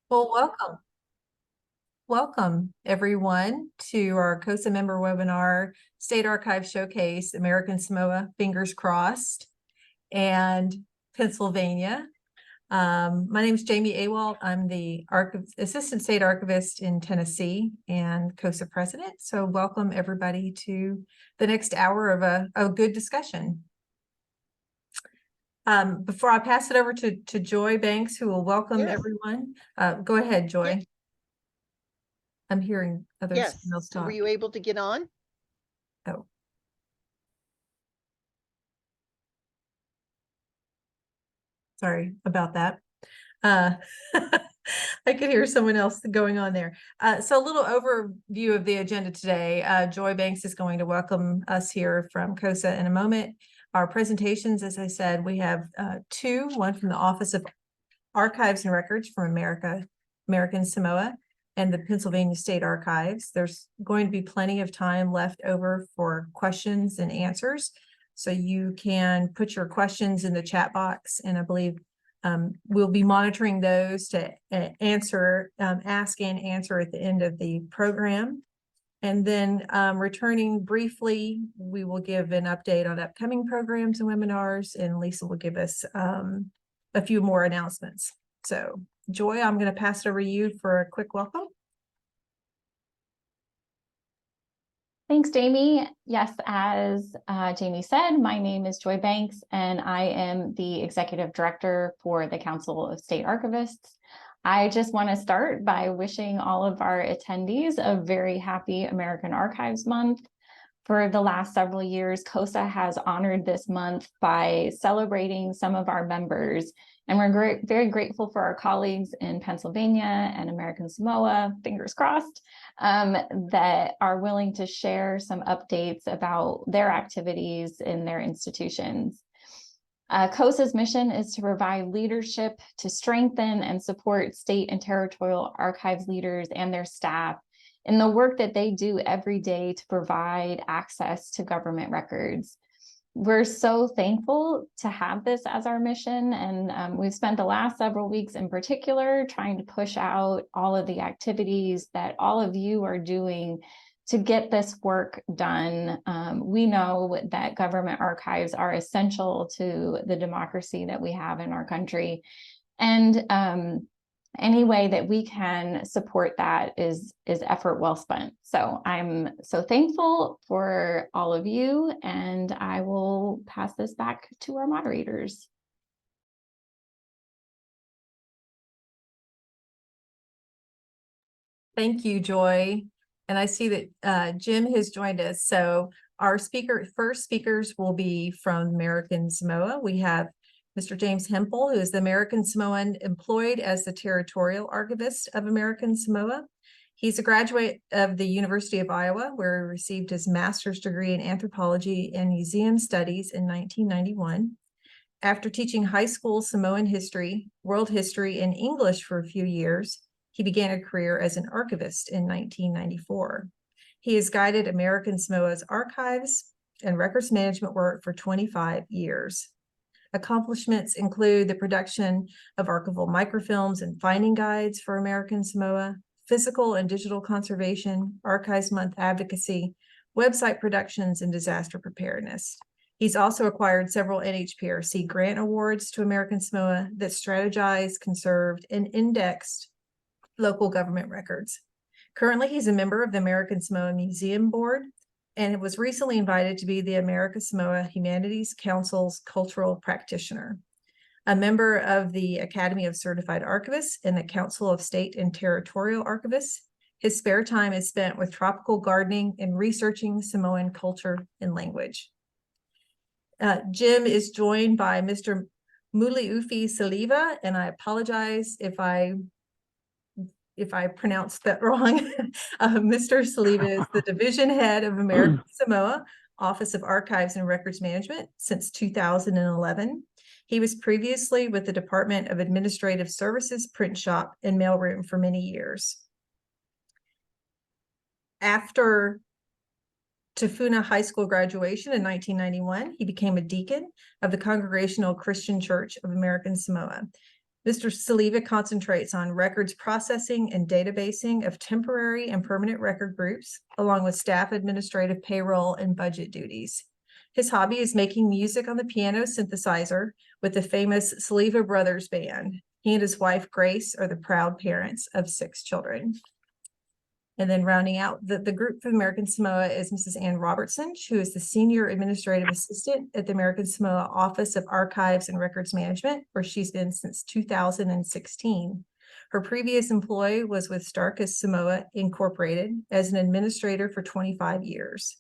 Well, welcome. Welcome, everyone, to our CoSA member webinar, State Archive Showcase, American Samoa, Fingers Crossed, and Pennsylvania. My name is Jamie Awalt. I'm the Assistant State Archivist in Tennessee and CoSA President. So welcome, everybody, to the next hour of a good discussion. Before I pass it over to Joy Banks, who will welcome everyone. Go ahead, Joy. Yes. I'm hearing others else talk. Were you able to get on? Oh. Sorry about that. I could hear someone else going on there. So a little overview of the agenda today. Joy Banks is going to welcome us here from CoSA in a moment. Our presentations, as I said, we have two, one from the Office of Archives and Records from American Samoa, and the Pennsylvania State Archives. There's going to be plenty of time left over for questions and answers. So you can put your questions in the chat box, and I believe we'll be monitoring those to ask and answer at the end of the program. And then returning briefly, we will give an update on upcoming programs and webinars, and Lisa will give us a few more announcements. So Joy, I'm going to pass it over to you for a quick welcome. Thanks, Jamie. Yes, as Jamie said, my name is Joy Banks, and I am the Executive Director for the Council of State Archivists. I just want to start by wishing all of our attendees a very happy American Archives Month. For the last several years, CoSA has honored this month by celebrating some of our members, and we're very grateful for our colleagues in Pennsylvania and American Samoa, fingers crossed, that are willing to share some updates about their activities in their institutions. CoSA's mission is to provide leadership to strengthen and support state and territorial archives leaders and their staff in the work that they do every day to provide access to government records. We're so thankful to have this as our mission, and we've spent the last several weeks in particular trying to push out all of the activities that all of you are doing to get this work done. We know that government archives are essential to the democracy that we have in our country, and any way that we can support that is effort well spent. So I'm so thankful for all of you, and I will pass this back to our moderators. Thank you, Joy. And I see that Jim has joined us. So our first speakers will be from American Samoa. We have Mr. James Hempel, who is the American Samoan employed as the Territorial Archivist of American Samoa. He's a graduate of the University of Iowa, where he received his master's degree in anthropology and museum studies in 1991. After teaching high school Samoan history, world history, and English for a few years, he began a career as an archivist in 1994. He has guided American Samoa's archives and records management work for 25 years. Accomplishments include the production of archival microfilms and finding guides for American Samoa, physical and digital conservation, Archives Month advocacy, website productions, and disaster preparedness. He's also acquired several NHPRC grant awards to American Samoa that strategized, conserved, and indexed local government records. Currently, he's a member of the American Samoa Museum Board, and was recently invited to be the American Samoa Humanities Council's cultural practitioner, a member of the Academy of Certified Archivists and the Council of State and Territorial Archivists. His spare time is spent with tropical gardening and researching Samoan culture and language. Jim is joined by Mr. Muliufi Saliva, and I apologize if I pronounced that wrong. Mr. Saliva is the division head of American Samoa, Office of Archives and Records Management since 2011. He was previously with the Department of Administrative Services print shop and mailroom for many years. After Tafuna High School graduation in 1991, he became a deacon of the Congregational Christian Church of American Samoa. Mr. Saliva concentrates on records processing and databasing of temporary and permanent record groups, along with staff administrative, payroll, and budget duties. His hobby is making music on the piano synthesizer with the famous Saliva Brothers Band. He and his wife, Grace, are the proud parents of 6 children. And then rounding out the group for American Samoa is Mrs. Ann Robertson, who is the Senior Administrative Assistant at the American Samoa Office of Archives and Records Management, where she's been since 2016. Her previous employ was with Starkus Samoa Incorporated as an administrator for 25 years.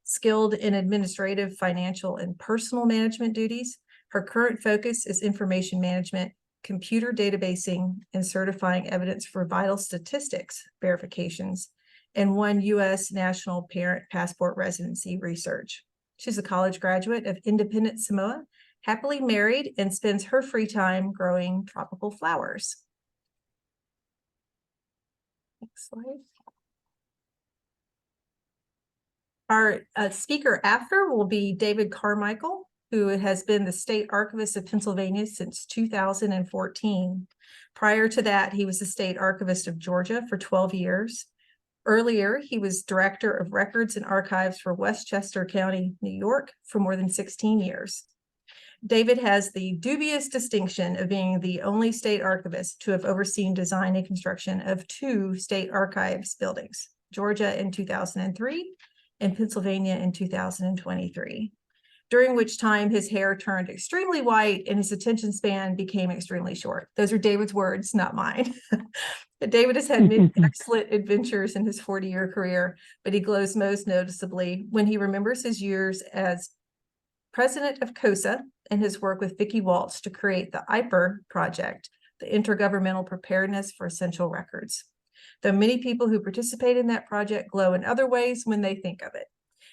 Skilled in administrative, financial, and personal management duties, her current focus is information management, computer databasing, and certifying evidence for vital statistics verifications, and 1 U.S. national parent passport residency research. She's a college graduate of Independent Samoa, happily married, and spends her free time growing tropical flowers. Next slide. Our speaker after will be David Carmichael, who has been the State Archivist of Pennsylvania since 2014. Prior to that, he was the State Archivist of Georgia for 12 years. Earlier, he was Director of Records and Archives for Westchester County, New York, for more than 16 years. David has the dubious distinction of being the only state archivist to have overseen design and construction of 2 state archives buildings, Georgia in 2003 and Pennsylvania in 2023. During which time his hair turned extremely white and his attention span became extremely short. Those are David's words, not mine. David has had many excellent adventures in his 40-year career, but he glows most noticeably when he remembers his years as president of CoSA and his work with Vicki Waltz to create the IPER project, the Intergovernmental Preparedness for Essential Records. Though many people who participate in that project glow in other ways when they think of it.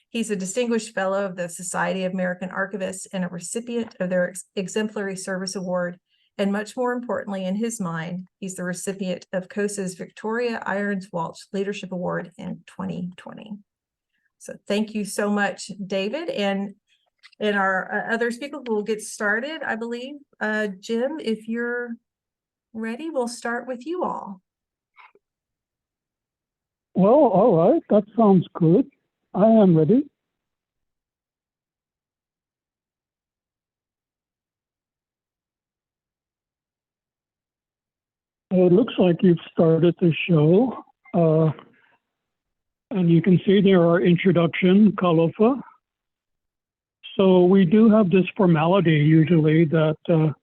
He's a distinguished fellow of the Society of American Archivists and a recipient of their Exemplary Service Award. And much more importantly, in his mind, he's the recipient of CoSA's Victoria Irons Walsh Leadership Award in 2020. So thank you so much, David. And our other speakers will get started, I believe. Jim, if you're ready, we'll start with you all. Well, all right, that sounds good. I am ready. It looks like you've started the show. And you can see there our introduction, Kalofa. So we do have this formality usually that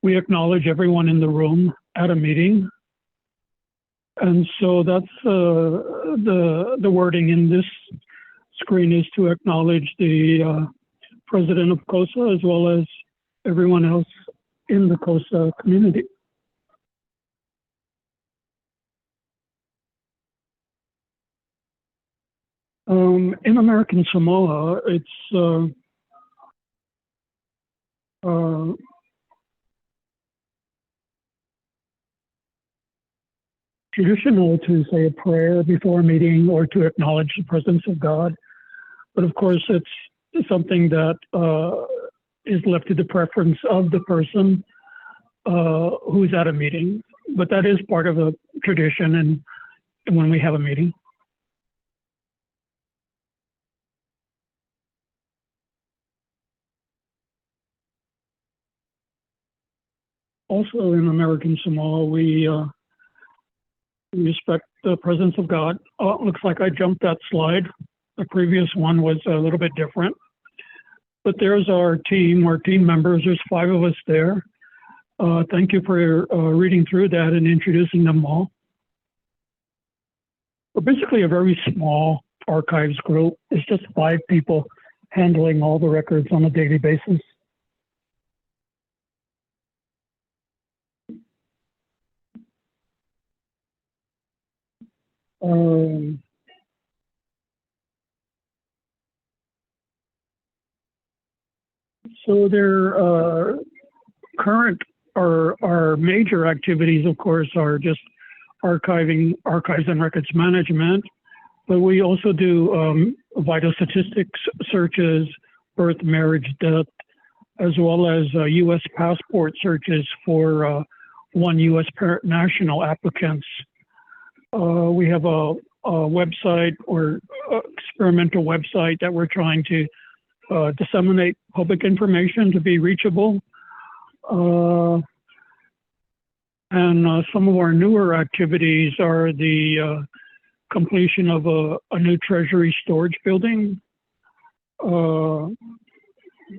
we acknowledge everyone in the room at a meeting. And so that's the wording in this screen is to acknowledge the president of CoSA as well as everyone else in the CoSA community. In American Samoa, it's traditional to say a prayer before a meeting or to acknowledge the presence of God. But of course, it's something that is left to the preference of the person who's at a meeting. But that is part of a tradition and when we have a meeting. Also in American Samoa, we respect the presence of God. Oh, it looks like I jumped that slide. The previous one was a little bit different. But there's our team members. There's 5 of us there. Thank you for reading through that and introducing them all. We're basically a very small archives group. It's just 5 people handling all the records on a daily basis. So their current or our major activities, of course, are just archives and records management, but we also do vital statistics searches, birth, marriage, death, as well as U.S. passport searches for one U.S. parent national applicants. We have a website or experimental website that we're trying to disseminate public information to be reachable. And some of our newer activities are the completion of a new Treasury storage building, the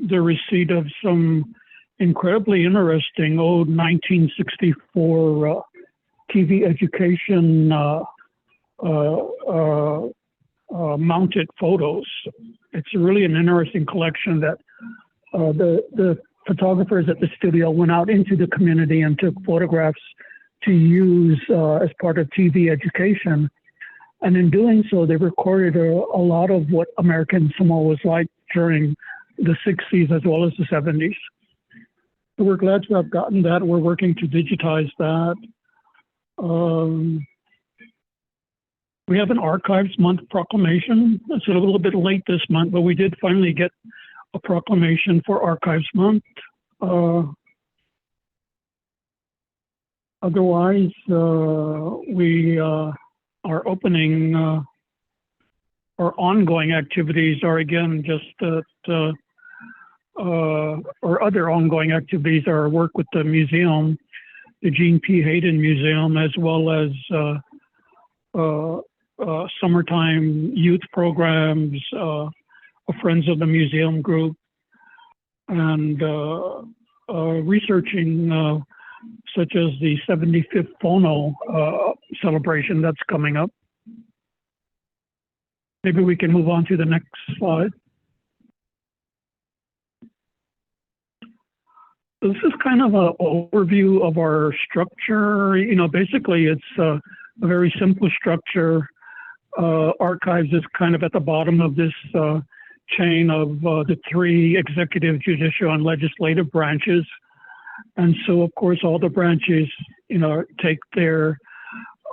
receipt of some incredibly interesting old 1964 TV education mounted photos. It's really an interesting collection that the photographers at the studio went out into the community and took photographs to use as part of TV education. And in doing so, they recorded a lot of what American Samoa was like during the 60s as well as the 70s. So we're glad to have gotten that. We're working to digitize that. We have an Archives Month proclamation. It's a little bit late this month, but we did finally get a proclamation for Archives Month. Otherwise, we are opening, our ongoing activities are again just that, or other ongoing activities are work with the museum, the Gene P. Hayden Museum, as well as summertime youth programs, Friends of the Museum group, and researching such as the 75th Phono celebration that's coming up. Maybe we can move on to the next slide. This is kind of an overview of our structure. You know, basically it's a very simple structure. Archives is kind of at the bottom of this chain of the three executive, judicial, and legislative branches. And so, of course, all the branches, you know, take their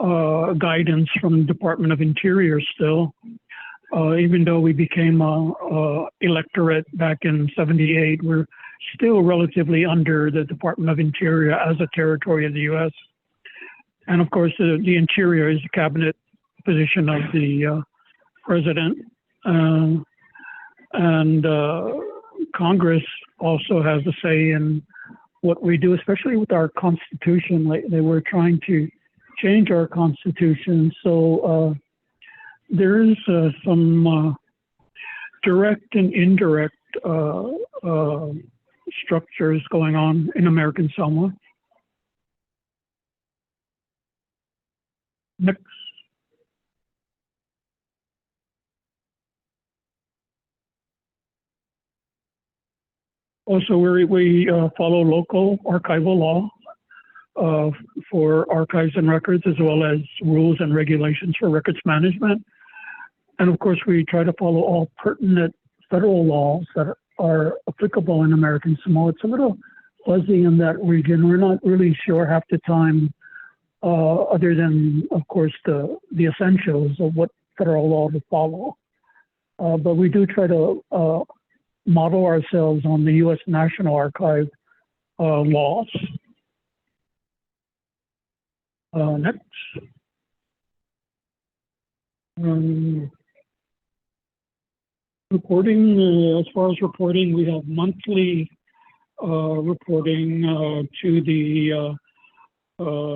guidance from the Department of Interior still. Even though we became a electorate back in '78, we're still relatively under the Department of Interior as a territory of the U.S. And of course, the Interior is the cabinet position of the president. And Congress also has a say in what we do, especially with our Constitution. They were trying to change our Constitution. So there is some direct and indirect structures going on in American Samoa. Next. Also, we follow local archival law for archives and records, as well as rules and regulations for records management. And of course, we try to follow all pertinent federal laws that are applicable in American Samoa. It's a little fuzzy in that region. We're not really sure half the time, other than, of course, the essentials of what federal law to follow. But we do try to model ourselves on the U.S. National Archive laws. Next. Reporting, as far as reporting, we have monthly reporting to the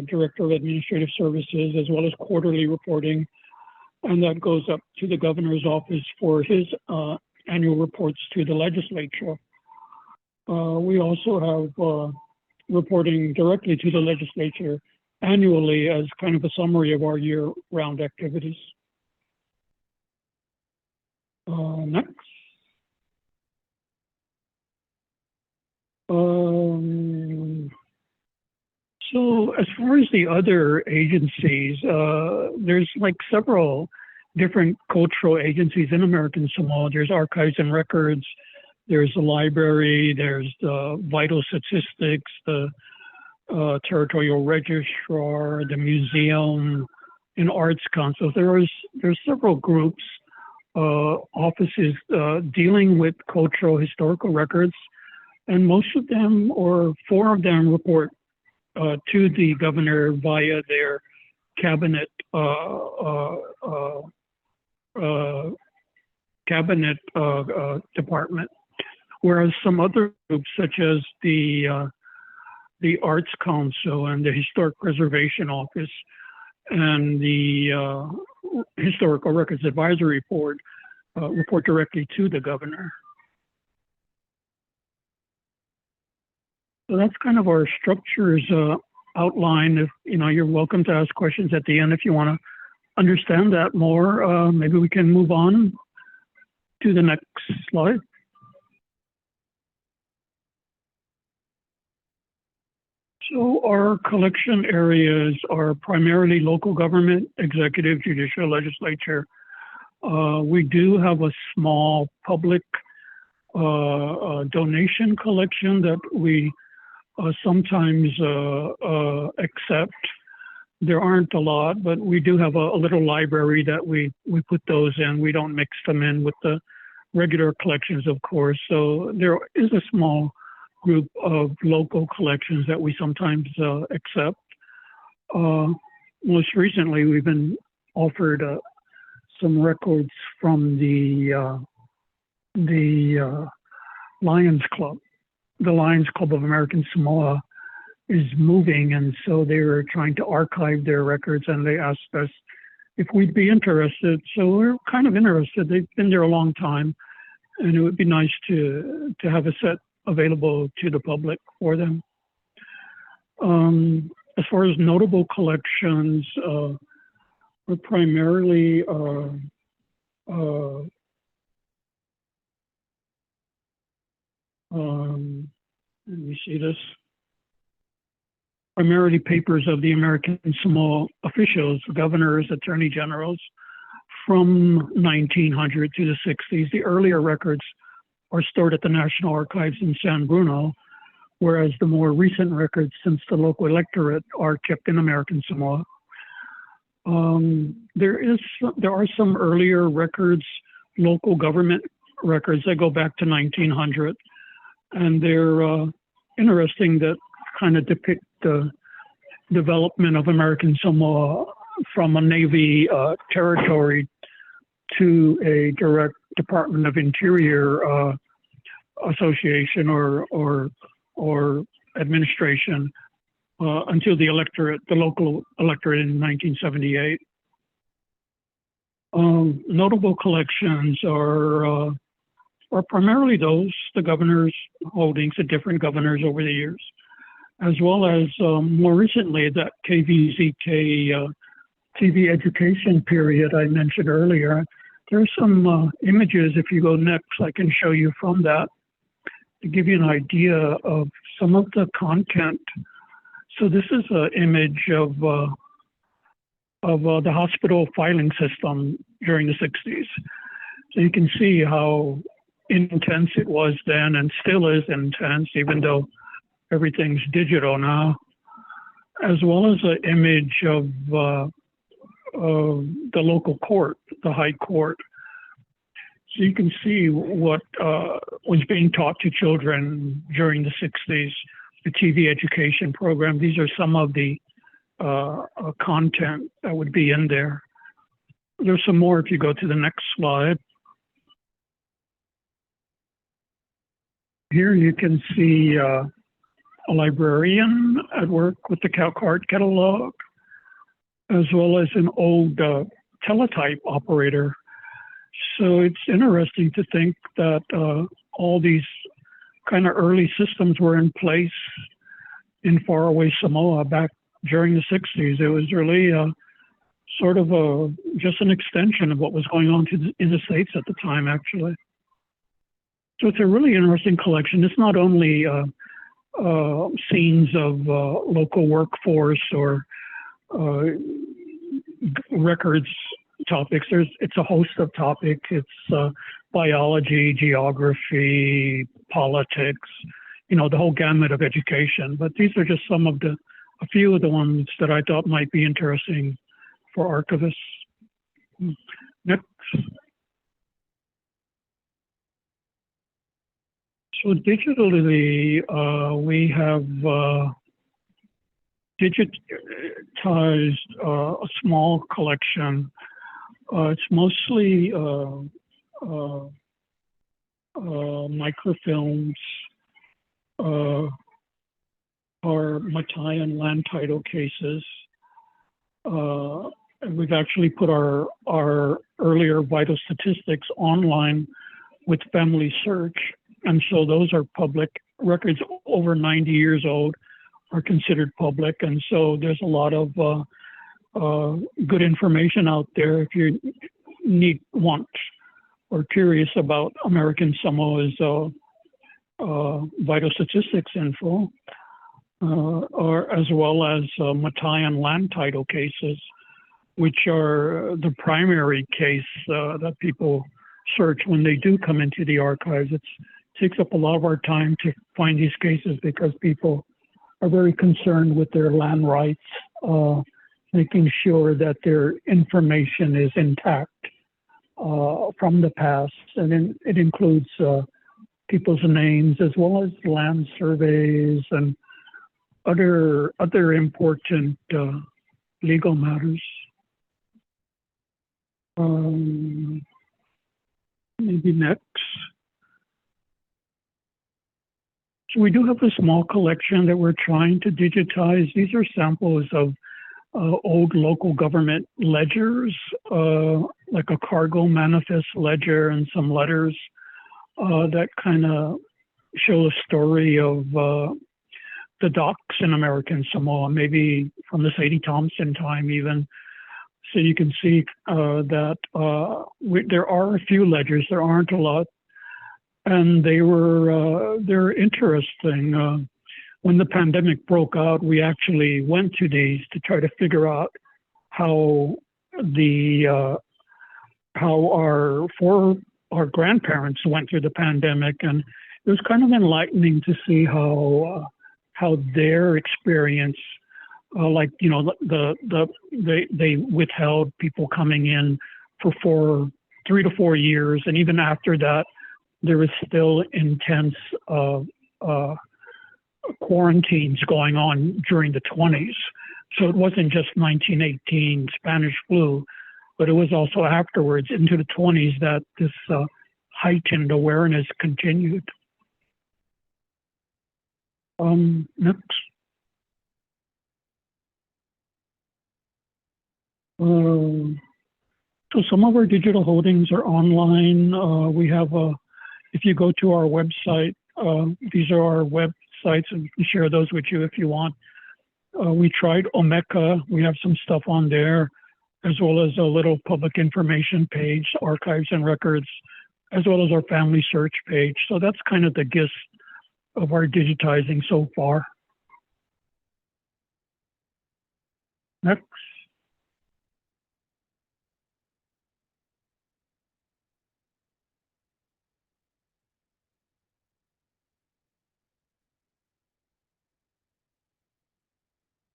Director of Administrative Services, as well as quarterly reporting. And that goes up to the governor's office for his annual reports to the legislature. We also have reporting directly to the legislature annually as kind of a summary of our year-round activities. Next. So as far as the other agencies, there's like several different cultural agencies in American Samoa. There's Archives and Records, there's the library, there's the Vital Statistics, the Territorial Registrar, the Museum, and Arts Council. There's several groups, offices dealing with cultural historical records, and most of them, or 4 of them, report to the governor via their cabinet department, whereas some other groups, such as the Arts Council and the Historic Preservation Office and the Historical Records Advisory Board, report directly to the governor. So that's kind of our structures outline. If you're welcome to ask questions at the end if you want to understand that more. Maybe we can move on to the next slide. So our collection areas are primarily local government, executive, judicial, legislature. We do have a small public donation collection that we sometimes accept. There aren't a lot, but we do have a little library that we put those in. We don't mix them in with the regular collections, of course. So there is a small group of local collections that we sometimes accept. Most recently, we've been offered some records from the Lions Club. The Lions Club of American Samoa is moving, and so they were trying to archive their records, and they asked us if we'd be interested. So we're kind of interested. They've been there a long time, and it would be nice to have a set available to the public for them. As far as notable collections, we're primarily let me see this. Primarily papers of the American Samoa officials, governors, attorney generals from 1900 to the 60s. The earlier records are stored at the National Archives in San Bruno, whereas the more recent records since the local electorate are kept in American Samoa. There are some earlier records, local government records that go back to 1900, and they're interesting, that kind of depict the development of American Samoa from a Navy territory to a direct Department of Interior association or administration until the electorate, the local electorate in 1978. Notable collections are primarily those, the governor's holdings, the different governors over the years, as well as more recently that KVZK TV education period I mentioned earlier. There's some images, if you go next, I can show you from that to give you an idea of some of the content. So this is an image of the hospital filing system during the 60s. So you can see how intense it was then, and still is intense, even though everything's digital now, as well as an image of the local court, the high court. So you can see what was being taught to children during the 60s, the TV education program. These are some of the content that would be in there. There's some more if you go to the next slide. Here you can see a librarian at work with the card catalog, as well as an old teletype operator. So it's interesting to think that all these kind of early systems were in place in faraway Samoa back during the 60s. It was really sort of just an extension of what was going on in the States at the time, actually. So it's a really interesting collection. It's not only scenes of local workforce or records topics. It's a host of topics. It's biology, geography, politics, the whole gamut of education. But these are just a few of the ones that I thought might be interesting for archivists. Next. So digitally, we have digitized a small collection. It's mostly microfilms, our Matai and land title cases. And we've actually put our earlier vital statistics online with Family Search. And so those are public records over 90 years old are considered public. And so there's a lot of good information out there if you want or curious about American Samoa's vital statistics info, or as well as Matai and land title cases, which are the primary case that people search when they do come into the archives. It takes up a lot of our time to find these cases because people are very concerned with their land rights, making sure that their information is intact from the past. And it includes people's names as well as land surveys and other important legal matters. Maybe next. So we do have a small collection that we're trying to digitize. These are samples of old local government ledgers, like a cargo manifest ledger and some letters that kind of show a story of the docks in American Samoa, maybe from the Sadie Thompson time even. So you can see that there are a few ledgers, there aren't a lot, and they're interesting. When the pandemic broke out, we actually went to these to try to figure out how our grandparents went through the pandemic, and it was kind of enlightening to see how their experience, they withheld people coming in for 3 to 4 years, and even after that, there was still intense quarantines going on during the 20s. So it wasn't just 1918 Spanish flu, but it was also afterwards into the 20s that this heightened awareness continued. Next. So some of our digital holdings are online. We have if you go to our website, these are our websites, and we can share those with you if you want. We tried Omeka. We have some stuff on there, as well as a little public information page, archives and records, as well as our family search page. So that's kind of the gist of our digitizing so far. Next.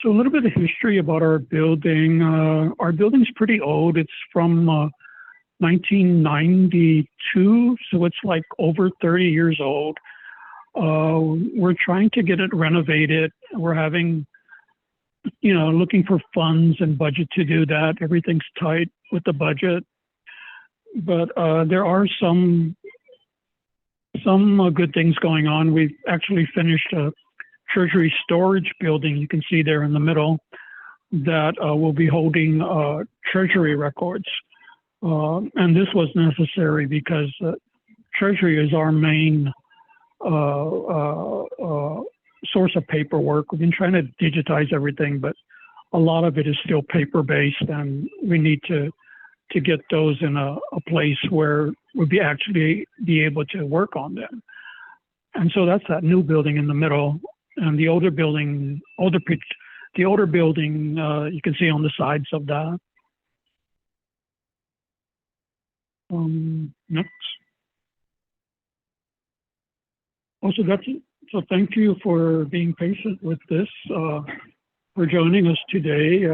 So a little bit of history about our building. Our building's pretty old. It's from 1992, so it's like over 30 years old. We're trying to get it renovated. We're having, looking for funds and budget to do that. Everything's tight with the budget, but there are some good things going on. We've actually finished a Treasury storage building, you can see there in the middle, that will be holding Treasury records. And this was necessary because Treasury is our main source of paperwork. We've been trying to digitize everything, but a lot of it is still paper-based, and we need to get those in a place where we'll actually be able to work on them. And so that's that new building in the middle. And the older building, you can see on the sides of that. Next. Also, that's it. So thank you for being patient with this, for joining us today.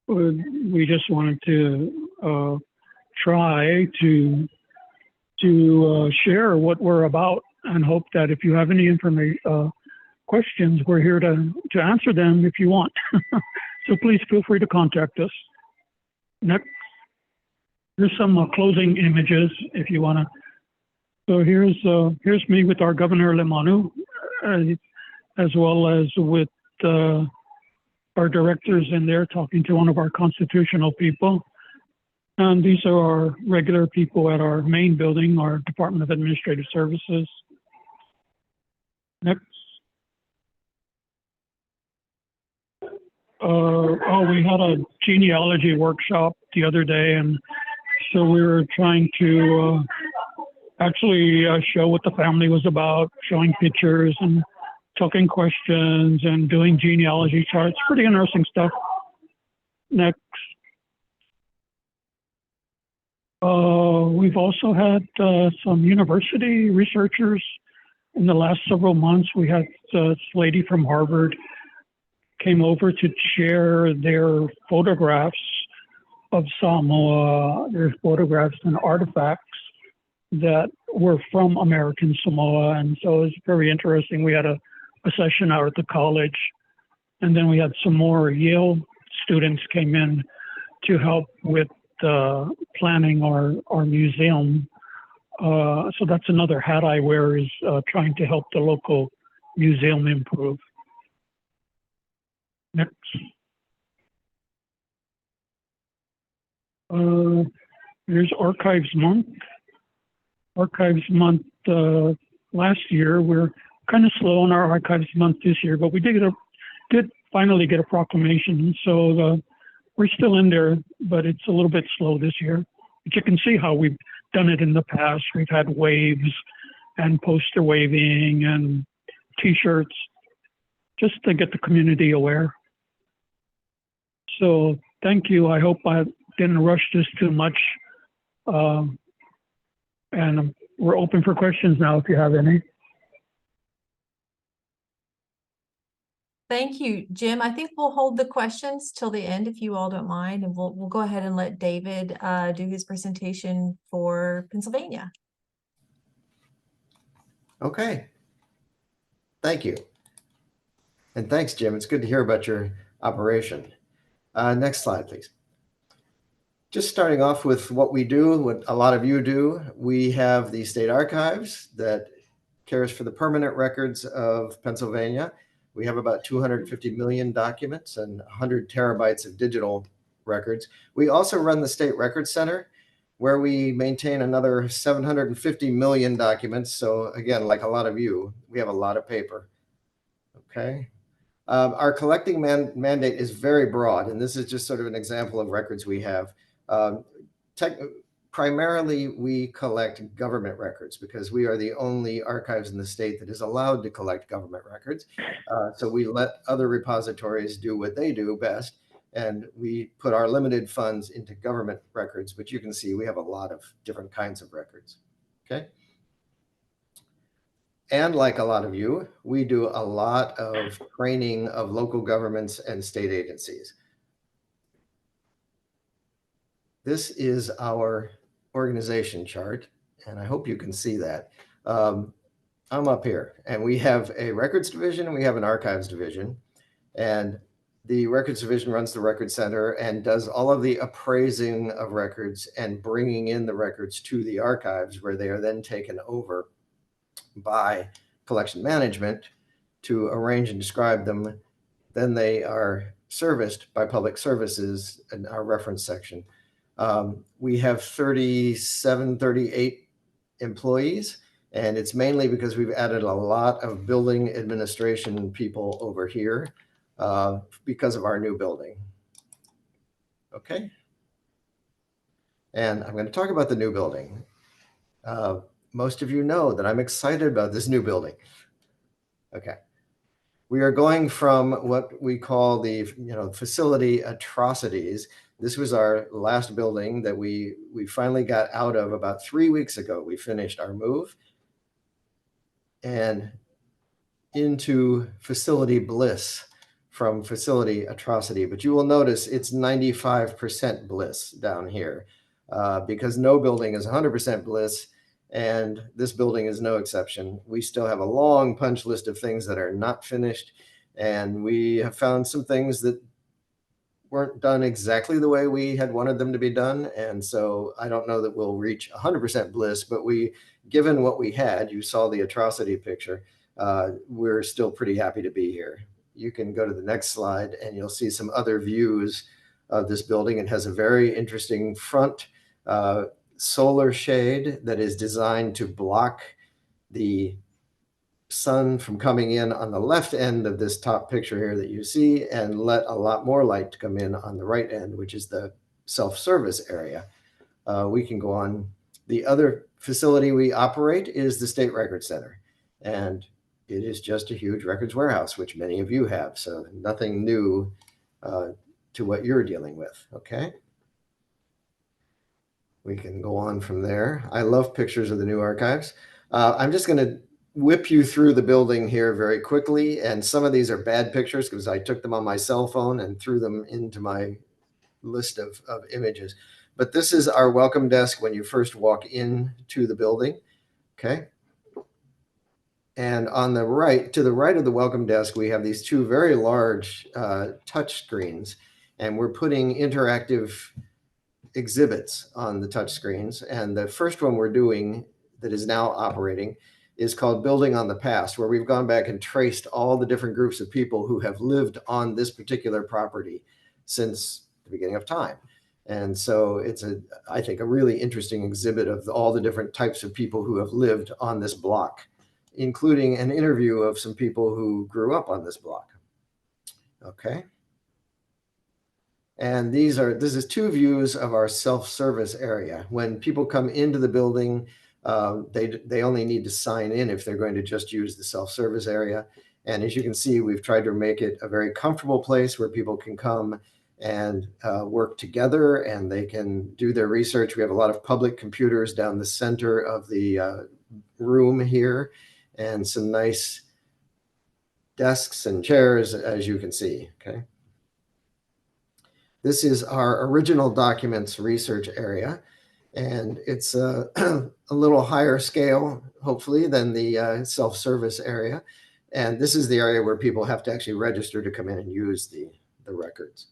We just wanted to try to share what we're about, and hope that if you have any information, questions, we're here to answer them if you want. So please feel free to contact us. Next, here's some closing images if you want to. So here's me with our Governor Lemanu, as well as with our directors in there talking to one of our constitutional people. And these are our regular people at our main building, our Department of Administrative Services. Next. We had a genealogy workshop the other day, and so we were trying to actually show what the family was about, showing pictures and taking questions and doing genealogy charts. Pretty interesting stuff. Next. We've also had some university researchers in the last several months. We had this lady from Harvard came over to share their photographs of Samoa, their photographs and artifacts that were from American Samoa. And so it was very interesting. We had a session out at the college, and then we had some more Yale students came in to help with planning our museum. So that's another hat I wear, is trying to help the local museum improve. Next. Here's Archives Month. Archives Month last year, we're kind of slow on our Archives Month this year, but we did finally get a proclamation. So we're still in there, but it's a little bit slow this year. But you can see how we've done it in the past. We've had waves and poster waving and T-shirts just to get the community aware. So thank you. I hope I didn't rush this too much. And we're open for questions now if you have any. Thank you, Jim. I think we'll hold the questions till the end if you all don't mind, and we'll go ahead and let David do his presentation for Pennsylvania. Okay. Thank you. And thanks, Jim. It's good to hear about your operation. Next slide, please. Just starting off with what we do, what a lot of you do, we have the State Archives that cares for the permanent records of Pennsylvania. We have about 250 million documents and 100 terabytes of digital records. We also run the State Records Center, where we maintain another 750 million documents. So again, like a lot of you, we have a lot of paper. Okay. Our collecting mandate is very broad, and this is just sort of an example of records we have. Primarily, we collect government records because we are the only archives in the state that is allowed to collect government records. So we let other repositories do what they do best, and we put our limited funds into government records, but you can see we have a lot of different kinds of records. Okay. And like a lot of you, we do a lot of training of local governments and state agencies. This is our organization chart, and I hope you can see that. I'm up here, and we have a records division and we have an archives division. And the records division runs the record center and does all of the appraising of records and bringing in the records to the archives, where they are then taken over by collection management to arrange and describe them. Then they are serviced by public services in our reference section. We have 38 employees, and it's mainly because we've added a lot of building administration people over here because of our new building. Okay. And I'm going to talk about the new building. Most of you know that I'm excited about this new building. Okay. We are going from what we call the facility atrocities. This was our last building that we finally got out of about 3 weeks ago. We finished our move and into facility bliss from facility atrocity. But you will notice it's 95% bliss down here because no building is 100% bliss. and this building is no exception. We still have a long punch list of things that are not finished, and we have found some things that weren't done exactly the way we had wanted them to be done. And so I don't know that we'll reach 100% bliss, but given what we had, you saw the atrocity picture, we're still pretty happy to be here. You can go to the next slide and you'll see some other views of this building. It has a very interesting front solar shade that is designed to block the sun from coming in on the left end of this top picture here that you see, and let a lot more light to come in on the right end, which is the self-service area. We can go on. The other facility we operate is the State Record Center, and it is just a huge records warehouse, which many of you have, so nothing new to what you're dealing with, okay? We can go on from there. I love pictures of the new archives. I'm just going to whip you through the building here very quickly. And some of these are bad pictures because I took them on my cell phone and threw them into my list of images. But this is our welcome desk when you first walk into the building. Okay. And on the right, to the right of the welcome desk, we have these two very large touch screens, and we're putting interactive exhibits on the touch screens. And the first one we're doing that is now operating is called Building on the Past, where we've gone back and traced all the different groups of people who have lived on this particular property since the beginning of time. And so it's I think, a really interesting exhibit of all the different types of people who have lived on this block, including an interview of some people who grew up on this block. Okay. And this is two views of our self-service area. When people come into the building, they only need to sign in if they're going to just use the self-service area. And as you can see, we've tried to make it a very comfortable place where people can come and work together, and they can do their research. We have a lot of public computers down the center of the room here, and some nice desks and chairs, as you can see, okay? This is our original documents research area, and it's a little higher scale, hopefully, than the self-service area. And this is the area where people have to actually register to come in and use the records.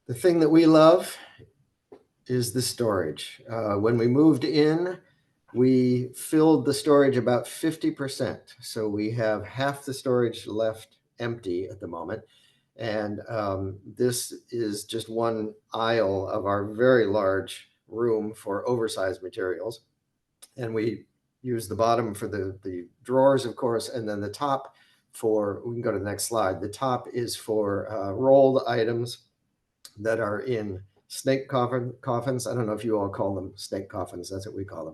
The thing that we love is the storage. When we moved in, we filled the storage about 50%. So we have half the storage left empty at the moment. And this is just one aisle of our very large room for oversized materials. And we use the bottom for the drawers, of course, and then the top we can go to the next slide. The top is for rolled items that are in snake coffins. I don't know if you all call them snake coffins. That's what we call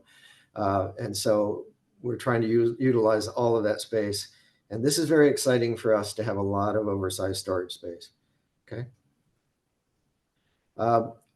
them. And so we're trying to utilize all of that space. And this is very exciting for us to have a lot of oversized storage space. Okay.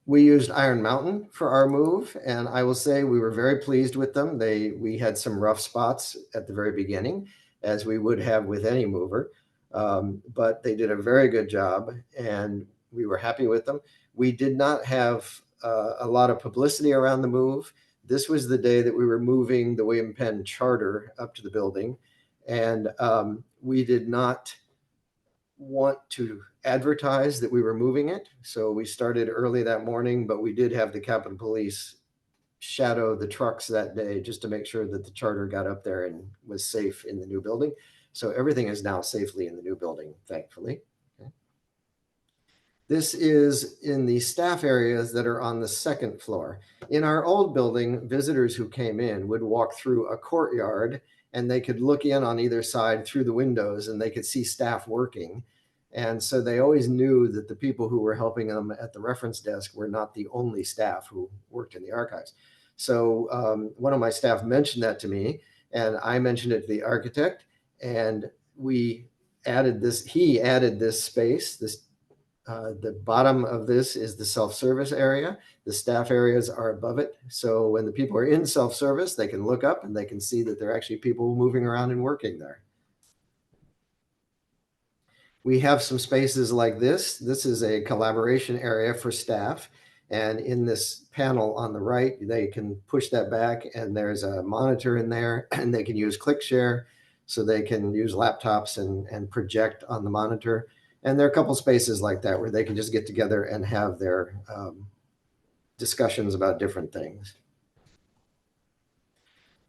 We used Iron Mountain for our move, and I will say we were very pleased with them. We had some rough spots at the very beginning, as we would have with any mover, but they did a very good job, and we were happy with them. We did not have a lot of publicity around the move. This was the day that we were moving the William Penn Charter up to the building, and we did not want to advertise that we were moving it. So we started early that morning, but we did have the Capitol Police shadow the trucks that day just to make sure that the charter got up there and was safe in the new building. So everything is now safely in the new building, thankfully. Okay. This is in the staff areas that are on the second floor. In our old building, visitors who came in would walk through a courtyard, and they could look in on either side through the windows, and they could see staff working. And so they always knew that the people who were helping them at the reference desk were not the only staff who worked in the archives. So one of my staff mentioned that to me, and I mentioned it to the architect, and he added this space. The bottom of this is the self-service area. The staff areas are above it. So when the people are in self-service, they can look up and they can see that there are actually people moving around and working there. We have some spaces like this. This is a collaboration area for staff. And in this panel on the right, they can push that back and there's a monitor in there and they can use ClickShare. So they can use laptops and project on the monitor. And there are a couple spaces like that where they can just get together and have their discussions about different things.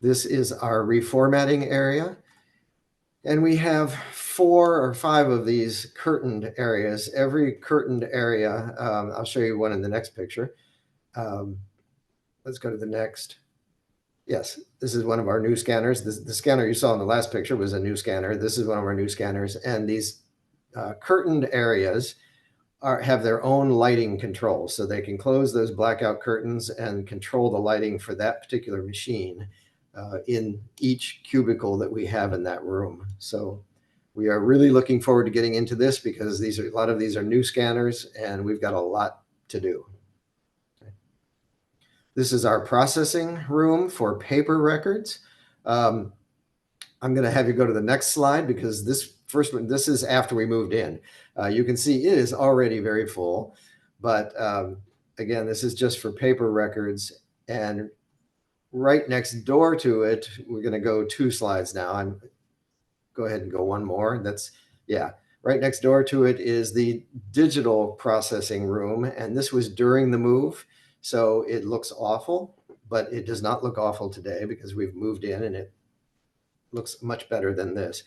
This is our reformatting area. And we have 4 or 5 of these curtained areas. Every curtained area, I'll show you one in the next picture. Let's go to the next. Yes, this is one of our new scanners. The scanner you saw in the last picture was a new scanner. This is one of our new scanners. And these curtained areas have their own lighting controls. So they can close those blackout curtains and control the lighting for that particular machine in each cubicle that we have in that room. So we are really looking forward to getting into this because a lot of these are new scanners and we've got a lot to do. This is our processing room for paper records. I'm going to have you go to the next slide because this first one, this is after we moved in. You can see it is already very full, but again, this is just for paper records. And right next door to it, we're going to go 2 slides now. Go ahead and go one more. Right next door to it is the digital processing room. And this was during the move. So it looks awful, but it does not look awful today because we've moved in and it looks much better than this.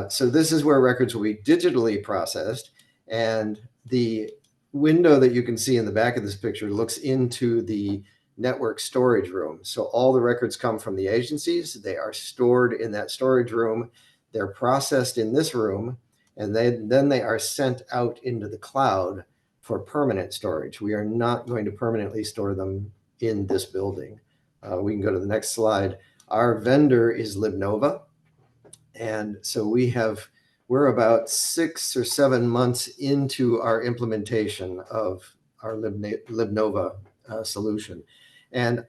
So this is where records will be digitally processed. And the window that you can see in the back of this picture looks into the network storage room. So all the records come from the agencies. They are stored in that storage room. They're processed in this room, and then they are sent out into the cloud for permanent storage. We are not going to permanently store them in this building. We can go to the next slide. Our vendor is LibNova. And so we're about 6 or 7 months into our implementation of our LibNova solution. And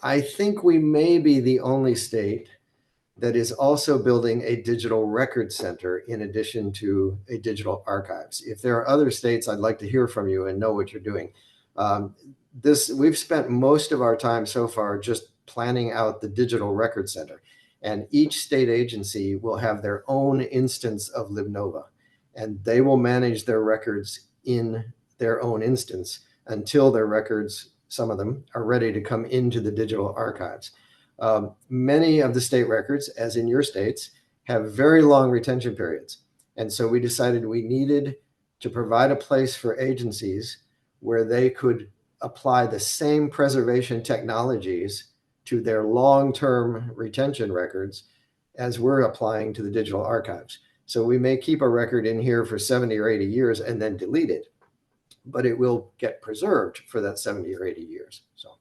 I think we may be the only state that is also building a digital record center in addition to a digital archives. If there are other states, I'd like to hear from you and know what you're doing. We've spent most of our time so far just planning out the digital record center. And each state agency will have their own instance of LibNova. And they will manage their records in their own instance until their records, some of them, are ready to come into the digital archives. Many of the state records, as in your states, have very long retention periods. And so we decided we needed to provide a place for agencies where they could apply the same preservation technologies to their long-term retention records as we're applying to the digital archives. So we may keep a record in here for 70 or 80 years and then delete it, but it will get preserved for that 70 or 80 years. So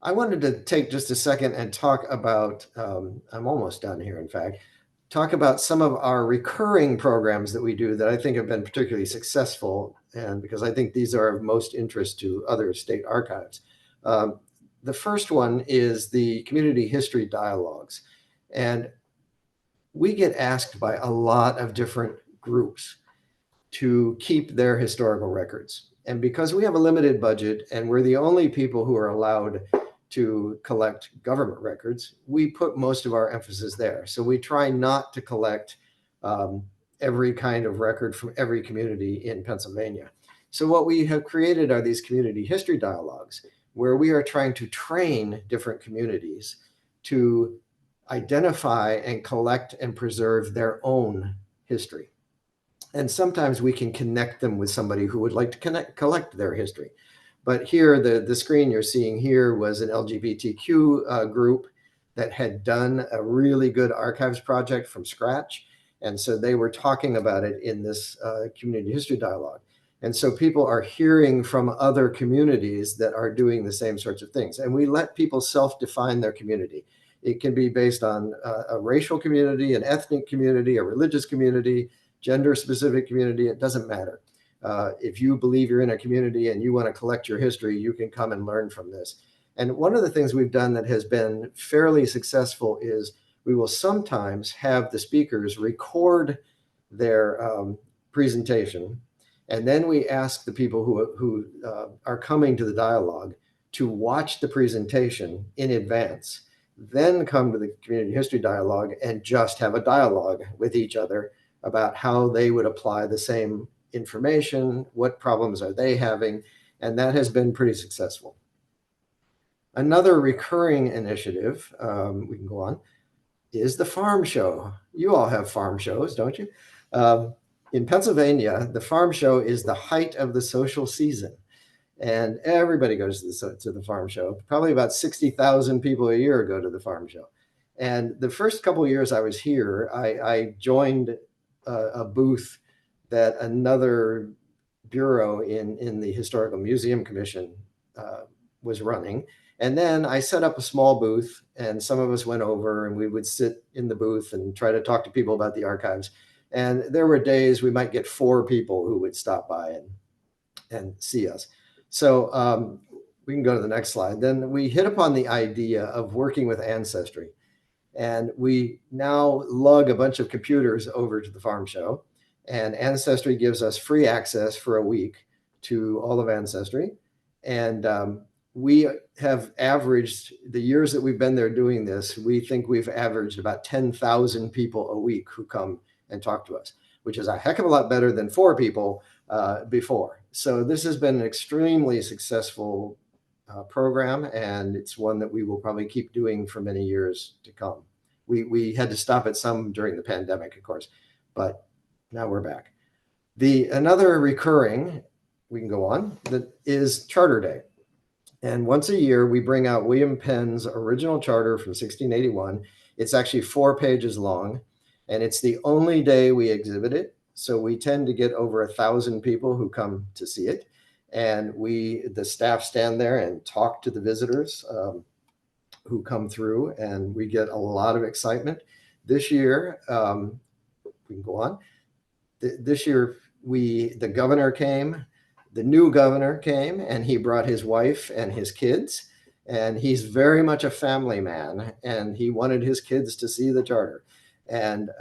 I wanted to take just a second and talk about, I'm almost done here, in fact, talk about some of our recurring programs that we do that I think have been particularly successful, and because I think these are of most interest to other state archives. The first one is the community history dialogues. And we get asked by a lot of different groups to keep their historical records. And because we have a limited budget and we're the only people who are allowed to collect government records, we put most of our emphasis there. So we try not to collect every kind of record from every community in Pennsylvania. So what we have created are these community history dialogues, where we are trying to train different communities to identify and collect and preserve their own history. And sometimes we can connect them with somebody who would like to collect their history. But here, the screen you're seeing here was an LGBTQ group that had done a really good archives project from scratch. And so they were talking about it in this community history dialogue. And so people are hearing from other communities that are doing the same sorts of things. And we let people self-define their community. It can be based on a racial community, an ethnic community, a religious community, gender-specific community. It doesn't matter. If you believe you're in a community and you want to collect your history, you can come and learn from this. And one of the things we've done that has been fairly successful is we will sometimes have the speakers record their presentation. And then we ask the people who are coming to the dialogue to watch the presentation in advance, then come to the community history dialogue and just have a dialogue with each other about how they would apply the same information, what problems are they having, and that has been pretty successful. Another recurring initiative, we can go on, is the farm show. You all have farm shows, don't you? In Pennsylvania, the farm show is the height of the social season. And everybody goes to the farm show. Probably about 60,000 people a year go to the farm show. And the first couple of years I was here, I joined a booth that another bureau in the Historical Museum Commission was running. And then I set up a small booth, and some of us went over and we would sit in the booth and try to talk to people about the archives. And there were days we might get 4 people who would stop by and see us. So we can go to the next slide. Then we hit upon the idea of working with Ancestry. And we now lug a bunch of computers over to the farm show. And Ancestry gives us free access for a week to all of Ancestry. And we have averaged, the years that we've been there doing this, we think we've averaged about 10,000 people a week who come and talk to us, which is a heck of a lot better than 4 people before. So this has been an extremely successful program, and it's one that we will probably keep doing for many years to come. We had to stop it some during the pandemic, of course, but now we're back. Another recurring, we can go on, that is Charter Day. And once a year, we bring out William Penn's original charter from 1681. It's actually 4 pages long, and it's the only day we exhibit it. So we tend to get over 1,000 people who come to see it. And the staff stand there and talk to the visitors who come through, and we get a lot of excitement. This year, we can go on. This year, the governor came. The new governor came, and he brought his wife and his kids, and he's very much a family man, and he wanted his kids to see the charter. And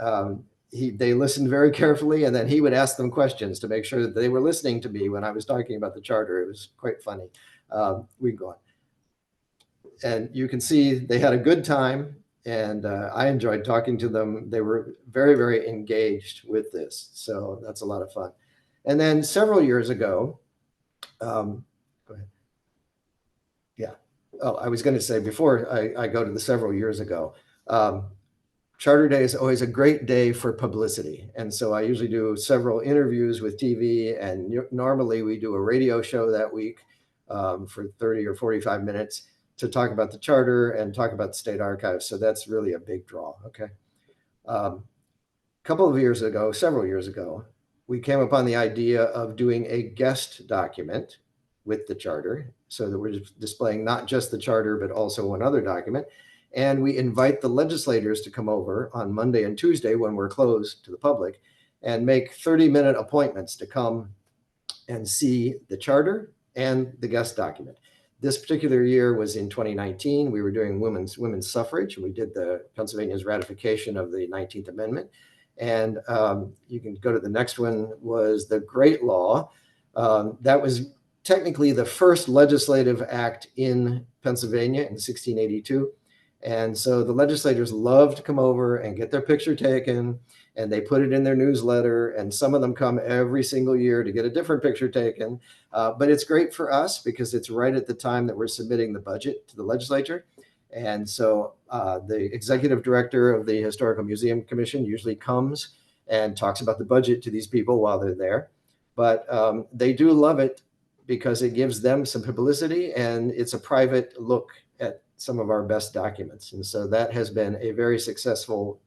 they listened very carefully, and then he would ask them questions to make sure that they were listening to me when I was talking about the charter. It was quite funny. We can go on. And you can see they had a good time, and I enjoyed talking to them. They were very, very engaged with this. So that's a lot of fun. And then several years ago, go ahead. Yeah. Oh, I was going to say before I go to the several years ago, Charter Day is always a great day for publicity. And so I usually do several interviews with TV, and normally we do a radio show that week for 30 or 45 minutes to talk about the charter and talk about the state archives. So that's really a big draw. Okay. Several years ago, we came upon the idea of doing a guest document with the charter, so that we're displaying not just the charter, but also one other document. And we invite the legislators to come over on Monday and Tuesday when we're closed to the public and make 30-minute appointments to come and see the charter and the guest document. This particular year was in 2019. We were doing women's suffrage, and we did Pennsylvania's ratification of the 19th Amendment. And you can go to the next one, was the Great Law. That was technically the first legislative act in Pennsylvania in 1682. And so the legislators love to come over and get their picture taken, and they put it in their newsletter. And some of them come every single year to get a different picture taken. But it's great for us because it's right at the time that we're submitting the budget to the legislature. And so the executive director of the Historical Museum Commission usually comes and talks about the budget to these people while they're there. But they do love it because it gives them some publicity, and it's a private look at some of our best documents. And so that has been a very successful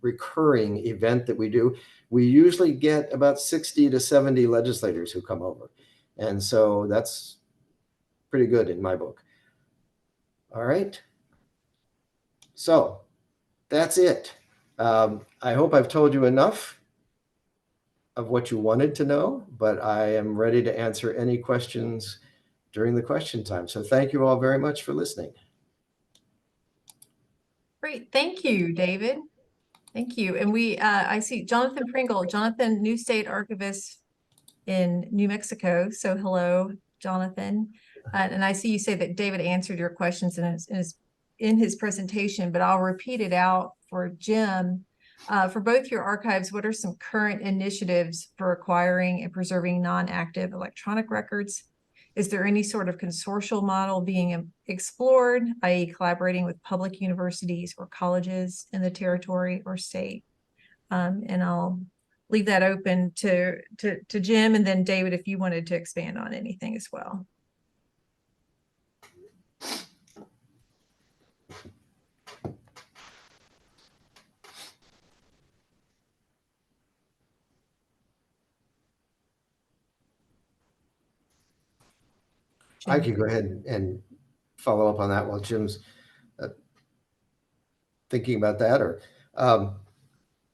recurring event that we do. We usually get about 60 to 70 legislators who come over. And so that's pretty good in my book. All right. So that's it. I hope I've told you enough of what you wanted to know, but I am ready to answer any questions during the question time. So thank you all very much for listening. Great. Thank you, David. Thank you. And I see Jonathan Pringle, Jonathan, New State Archivist in New Mexico. So hello, Jonathan. And I see you say that David answered your questions in his presentation, but I'll repeat it out for Jim. For both your archives, what are some current initiatives for acquiring and preserving non-active electronic records? Is there any sort of consortial model being explored, i.e. collaborating with public universities or colleges in the territory or state? And I'll leave that open to Jim, and then David, if you wanted to expand on anything as well. I can go ahead and follow up on that while Jim's thinking about that. Or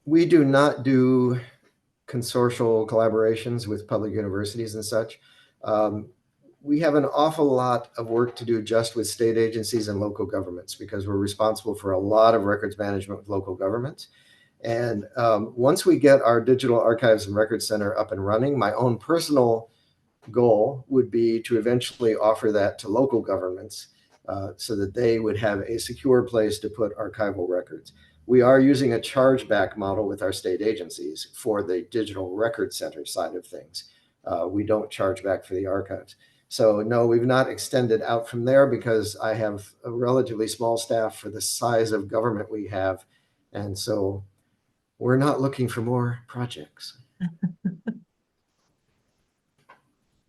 we do not do consortial collaborations with public universities and such. We have an awful lot of work to do just with state agencies and local governments, because we're responsible for a lot of records management with local governments. And once we get our Digital Archives and Records Center up and running, my own personal goal would be to eventually offer that to local governments so that they would have a secure place to put archival records. We are using a chargeback model with our state agencies for the Digital Records Center side of things. We don't charge back for the archives. So no, we've not extended out from there, because I have a relatively small staff for the size of government we have. And so we're not looking for more projects.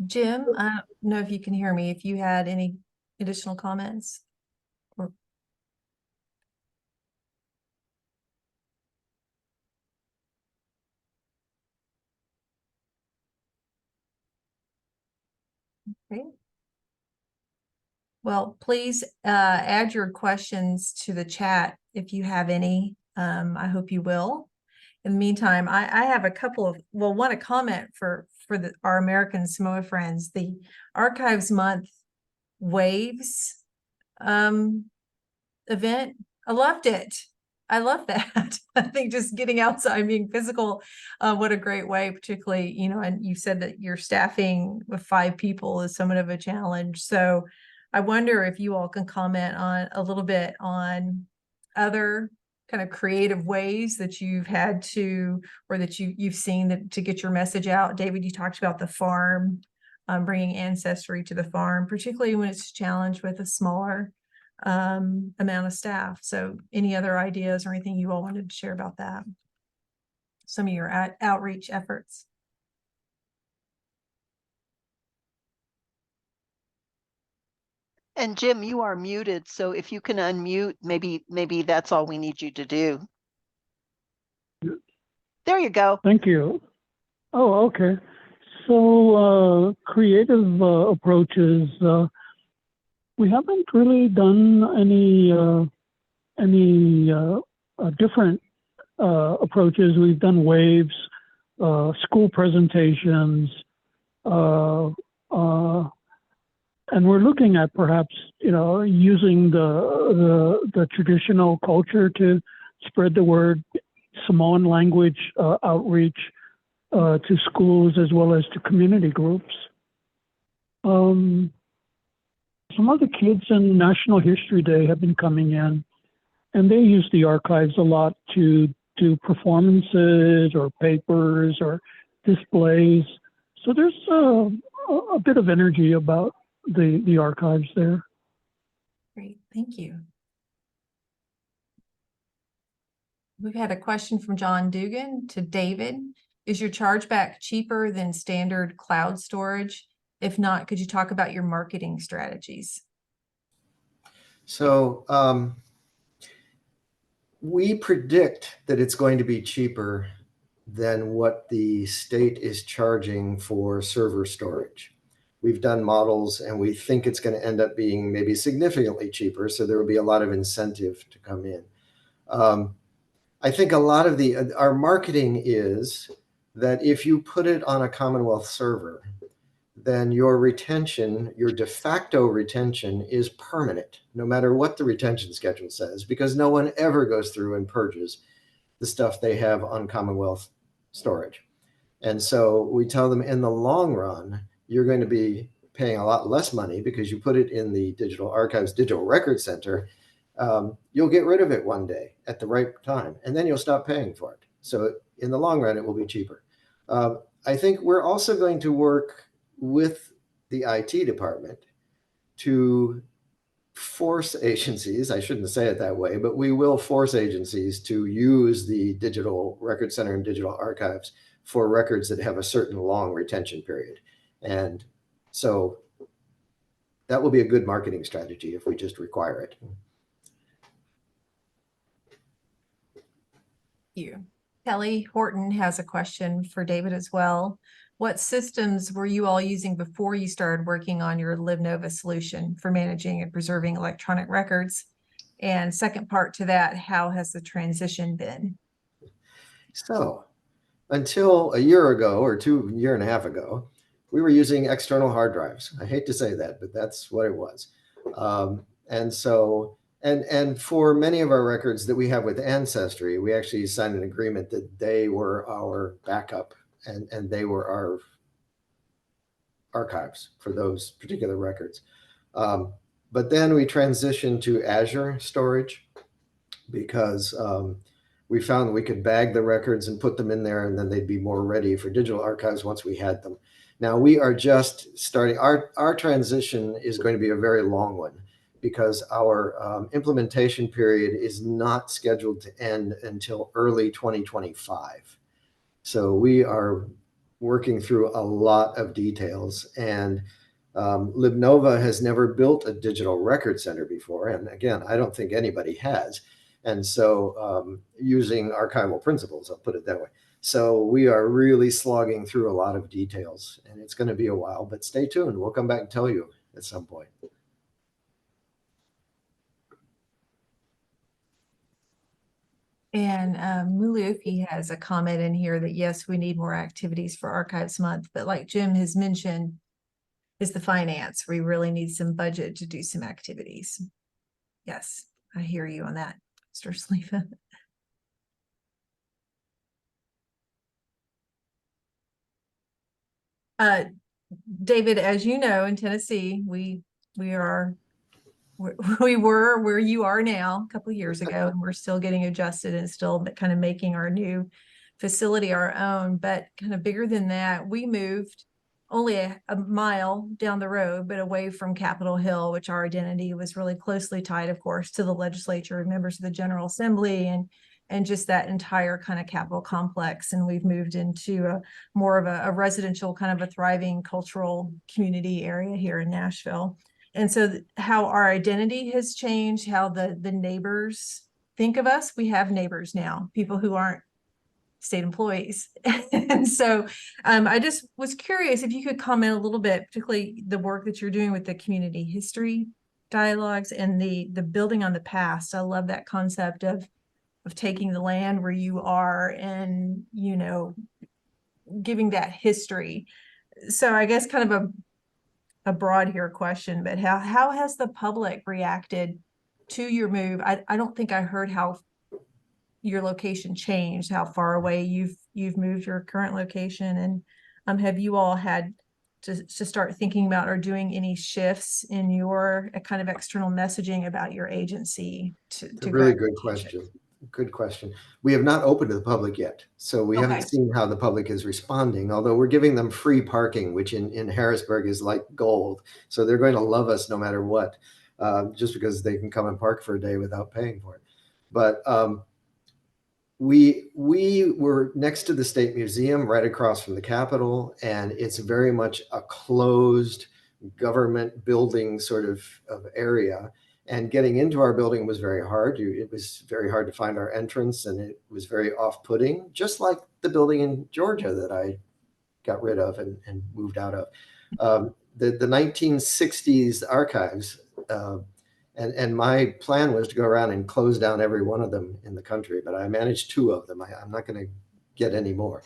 Jim, I don't know if you can hear me, if you had any additional comments. Or... Okay. Well, please add your questions to the chat if you have any. I hope you will. In the meantime, I have a couple of, well, one, a comment for our American Samoa friends. The Archives Month Waves event, I loved it. I love that. I think just getting outside, being physical, what a great way, particularly, you know, and you said that your staffing with 5 people is somewhat of a challenge. So I wonder if you all can comment on a little bit on other kind of creative ways that you've had to, or that you've seen that to get your message out. David, you talked about the farm, bringing ancestry to the farm, particularly when it's challenged with a smaller amount of staff. So any other ideas or anything you all wanted to share about that? Some of your outreach efforts. And Jim, you are muted, so if you can unmute, maybe that's all we need you to do. There you go. Thank you. Oh, okay. So creative approaches. We haven't really done any different approaches. We've done waves, school presentations, and we're looking at perhaps, you know, using the traditional culture to spread the word, Samoan language outreach to schools as well as to community groups. Some of the kids in National History Day have been coming in, and they use the archives a lot to do performances or papers or displays. So there's a bit of energy about the archives there. Great, thank you. We've had a question from John Dugan to David. Is your chargeback cheaper than standard cloud storage? If not, could you talk about your marketing strategies? So we predict that it's going to be cheaper than what the state is charging for server storage. We've done models and we think it's going to end up being maybe significantly cheaper. So there will be a lot of incentive to come in. I think a lot of our marketing is that if you put it on a Commonwealth server, then your retention, your de facto retention is permanent, no matter what the retention schedule says, because no one ever goes through and purges the stuff they have on Commonwealth storage. And so we tell them in the long run, you're going to be paying a lot less money because you put it in the Digital Archives Digital Record Center. You'll get rid of it one day at the right time, and then you'll stop paying for it. So in the long run, it will be cheaper. I think we're also going to work with the IT department to force agencies, I shouldn't say it that way, but we will force agencies to use the Digital Record Center and Digital Archives for records that have a certain long retention period. And so that will be a good marketing strategy if we just require it. You. Kelly Horton has a question for David as well. What systems were you all using before you started working on your LiveNova solution for managing and preserving electronic records? And second part to that, how has the transition been? So until a year ago or year and a half ago, we were using external hard drives. I hate to say that, but that's what it was. And for many of our records that we have with Ancestry, we actually signed an agreement that they were our backup and they were our archives for those particular records. But then we transitioned to Azure storage because we found we could bag the records and put them in there, and then they'd be more ready for digital archives once we had them. Now we are just starting. Our transition is going to be a very long one because our implementation period is not scheduled to end until early 2025. So we are working through a lot of details, and LiveNova has never built a digital record center before. And again, I don't think anybody has. And so using archival principles, I'll put it that way. So we are really slogging through a lot of details, and it's going to be a while, but stay tuned. We'll come back and tell you at some point. And Muliofi has a comment in here that, yes, we need more activities for Archives Month, but like Jim has mentioned, is the finance. We really need some budget to do some activities. Yes, I hear you on that, Mr. Sleva. David, as you know, in Tennessee, we were where you are now a couple of years ago, and we're still getting adjusted and still kind of making our new facility our own. But kind of bigger than that, we moved only a mile down the road, but away from Capitol Hill, which our identity was really closely tied, of course, to the legislature, members of the General Assembly, and just that entire kind of Capitol complex. And we've moved into a more of a residential, kind of a thriving cultural community area here in Nashville. And so how our identity has changed, how the neighbors think of us. We have neighbors now, people who aren't state employees. And so I just was curious if you could comment a little bit, particularly the work that you're doing with the community history dialogues and the building on the past. I love that concept of taking the land where you are and, you know, giving that history. So I guess kind of a broad here question, but how has the public reacted to your move? I don't think I heard how your location changed, how far away you've moved your current location, and have you all had to start thinking about or doing any shifts in your kind of external messaging about your agency to really good question. Good question. We have not opened to the public yet, so we haven't seen how the public is responding, although we're giving them free parking, which in Harrisburg is like gold. So they're going to love us no matter what, just because they can come and park for a day without paying for it. But we were next to the State Museum right across from the Capitol, and it's very much a closed government building sort of area. And getting into our building was very hard. It was very hard to find our entrance, and it was very off-putting, just like the building in Georgia that I got rid of and moved out of. The 1960s archives, and my plan was to go around and close down every one of them in the country, but I managed 2 of them. I'm not going to get any more.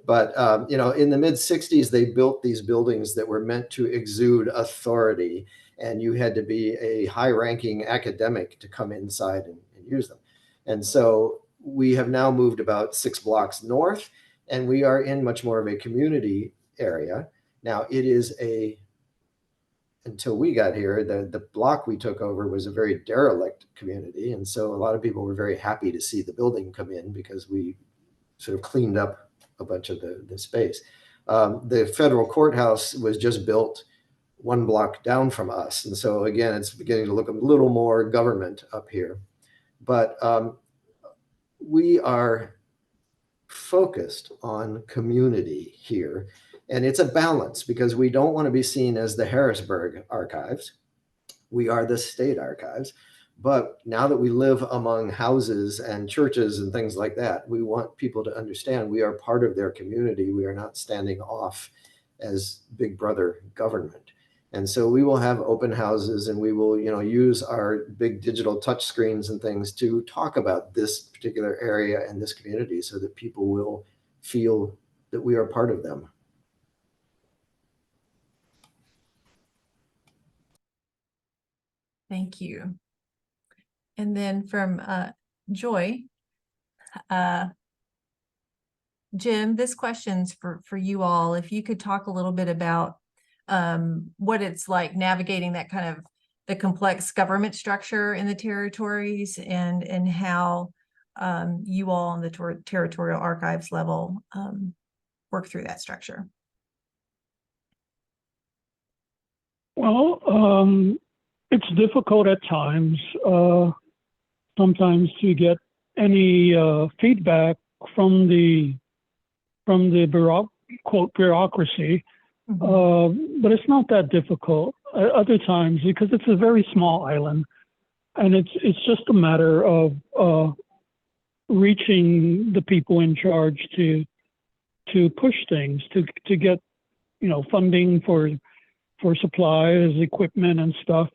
But, you know, in the mid-60s, they built these buildings that were meant to exude authority, and you had to be a high-ranking academic to come inside and use them. And so we have now moved about 6 blocks north, And we are in much more of a community area. Now it is until we got here, the block we took over was a very derelict community. And so a lot of people were very happy to see the building come in because we sort of cleaned up a bunch of the space. The federal courthouse was just built one block down from us. And so again, it's beginning to look a little more government up here. But we are focused on community here. And it's a balance because we don't want to be seen as the Harrisburg archives. We are the state archives. But now that we live among houses and churches and things like that, we want people to understand we are part of their community. We are not standing off as big brother government. And so we will have open houses and we will, use our big digital touch screens and things to talk about this particular area and this community so that people will feel that we are part of them. Thank you. And then from Joy, Jim, this question's for you all. If you could talk a little bit about what it's like navigating that kind of the complex government structure in the territories and how you all on the territorial archives level work through that structure. Well, it's difficult at times, sometimes to get any feedback from the quote bureaucracy, but it's not that difficult other times because it's a very small island, and it's just a matter of reaching the people in charge to push things to get funding for supplies, equipment, and stuff.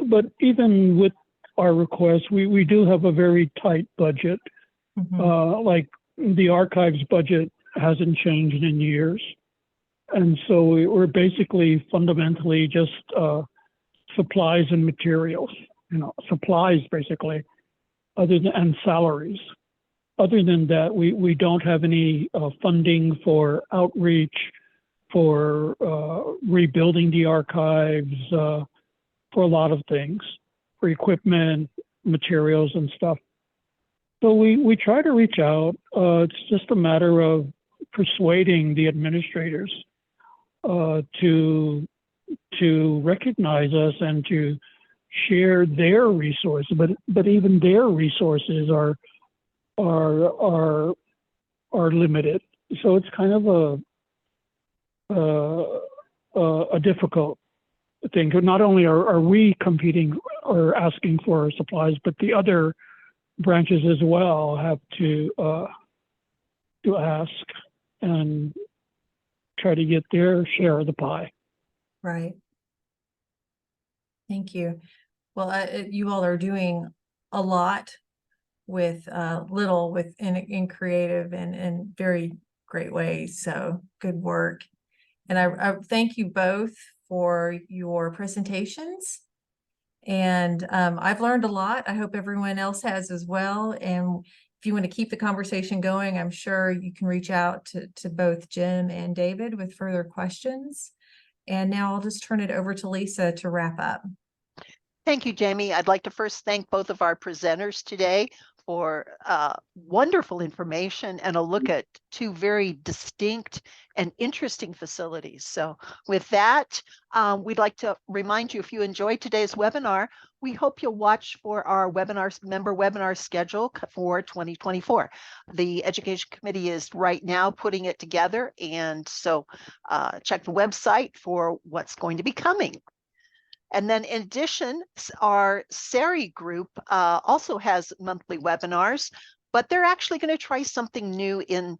But even with our requests, we do have a very tight budget. Like the archives budget hasn't changed in years. And so we're basically fundamentally just supplies and materials, supplies basically, and salaries. Other than that, we don't have any funding for outreach, for rebuilding the archives, for a lot of things, for equipment, materials, and stuff. So we try to reach out. It's just a matter of persuading the administrators to recognize us and to share their resources. But even their resources are limited. So it's kind of a difficult thing. Not only are we competing or asking for supplies, but the other branches as well have to ask and try to get their share of the pie. Right. Thank you. Well, you all are doing a lot with little in creative and very great ways. So good work. And I thank you both for your presentations. And I've learned a lot. I hope everyone else has as well. And if you want to keep the conversation going, I'm sure you can reach out to both Jim and David with further questions. And now I'll just turn it over to Lisa to wrap up. Thank you, Jamie. I'd like to first thank both of our presenters today for wonderful information and a look at two very distinct and interesting facilities. So with that, we'd like to remind you, if you enjoyed today's webinar, we hope you'll watch for our member webinar schedule for 2024. The Education Committee is right now putting it together, and so check the website for what's going to be coming. And then in addition, our SARI group also has monthly webinars, but they're actually going to try something new in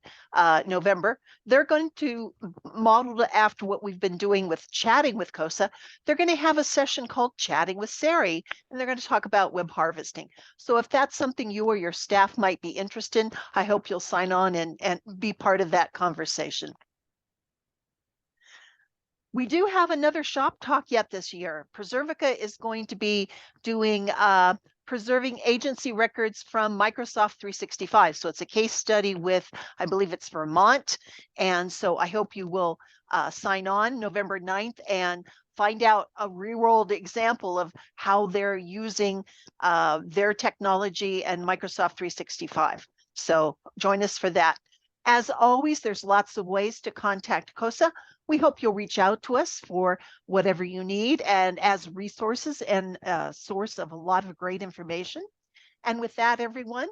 November. They're going to model it after what we've been doing with Chatting with CoSA. They're going to have a session called Chatting with SARI, and they're going to talk about web harvesting. So if that's something you or your staff might be interested in, I hope you'll sign on and be part of that conversation. We do have another shop talk yet this year. Preservica is going to be doing preserving agency records from Microsoft 365. So it's a case study with, I believe it's Vermont. And so I hope you will sign on November 9th and find out a re-rolled example of how they're using their technology and Microsoft 365. So join us for that. As always, there's lots of ways to contact CoSA. We hope you'll reach out to us for whatever you need and as resources and a source of a lot of great information. And with that, everyone,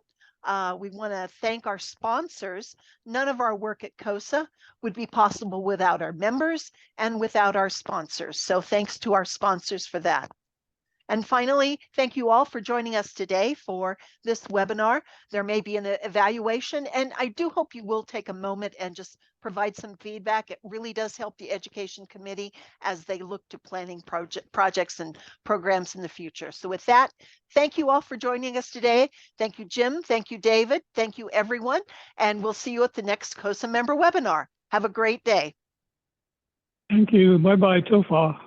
we want to thank our sponsors. None of our work at CoSA would be possible without our members and without our sponsors. So thanks to our sponsors for that. And finally, thank you all for joining us today for this webinar. There may be an evaluation, and I do hope you will take a moment and just provide some feedback. It really does help the Education Committee as they look to planning projects and programs in the future. So with that, thank you all for joining us today. Thank you, Jim. Thank you, David. Thank you, everyone. And we'll see you at the next CoSA member webinar. Have a great day. Thank you. Bye-bye, Topha.